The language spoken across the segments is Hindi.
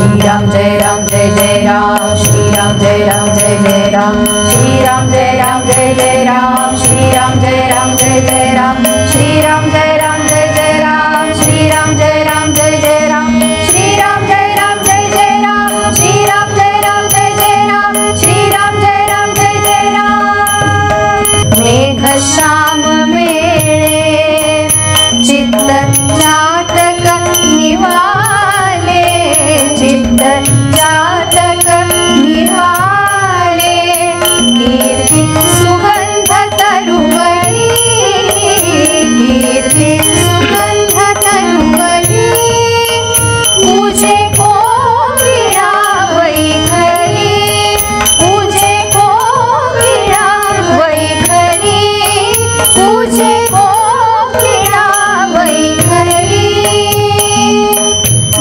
राम जय राम जय जय राम, श्री राम जय राम जय जय राम, श्री राम जय राम जय जय राम, श्री राम जय राम जय जय राम, श्री राम जय राम जय जय राम, श्री राम जय राम जय जय राम, श्री राम जय राम जय जय राम, श्री राम जय राम जय जय राम, श्री राम जय राम जय जय राम। मेघ श्याम मेळे चित्त जातक निवाले, चित्त जातक निवाले, कीर्ति सुगंध तरुवरी, कीर्ति सुगंध तरुवरी, मुझे को गिरा वैखरी, मुझे को गिरा वैखरी, मुझे को गिरा वैखरी।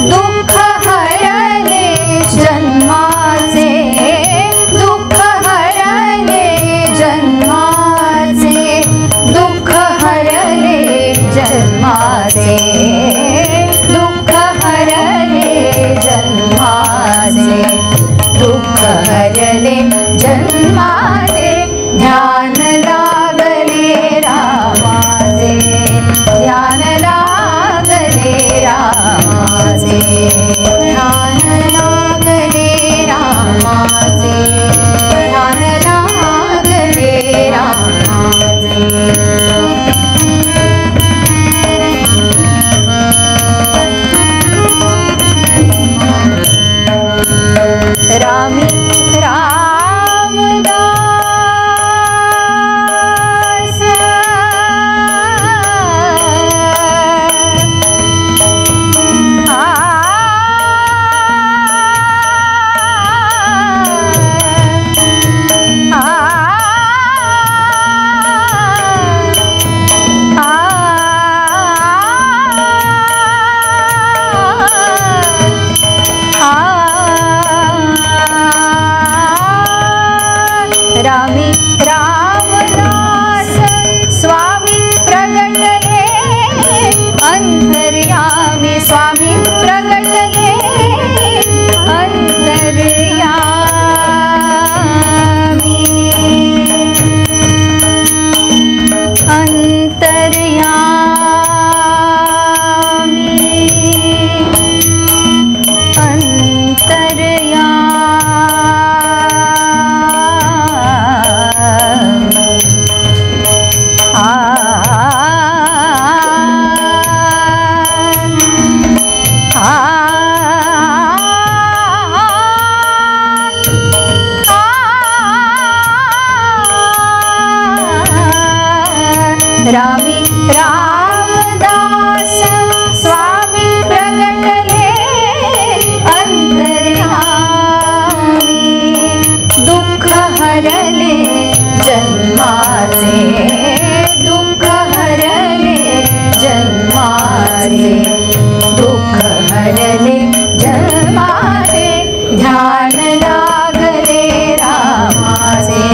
दुःख हरले जन्माचे, दुःख हरले जन्माचे, दुःख हरले जन्माचे, दुःख हरले जन्माचे, दुःख हरले जन्माचे, ध्यान लागले रामाचे, ध्यान लागले रामाचे, ध्यान लागले रामाचे, ध्यान लागले रामाचे। रामी रामदास, रामी रामदास स्वामी प्रगटले, अंतर्यामी स्वामी प्रगटले, अंतर्यामी, अंतर्यामी, अंतर्यामी। रामी रामदास स्वामी प्रगटले, अंतर्यामी, दुःख हरले जन्माचे, दुःख हरले जन्माचे, दुःख हरले जन्माचे, ध्यान लागले रामाचे,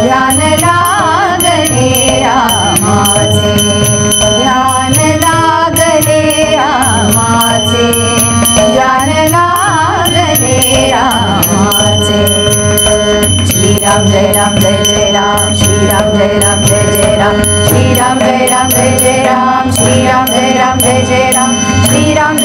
ध्यान लागले रामाचे, ध्यान लागले रामाचे, ध्यान लागले रामाचे। श्री राम जय राम जय जय राम, श्री राम जय राम जय जय राम, श्री राम जय राम जय जय राम, श्री राम जय राम जय जय राम, श्री राम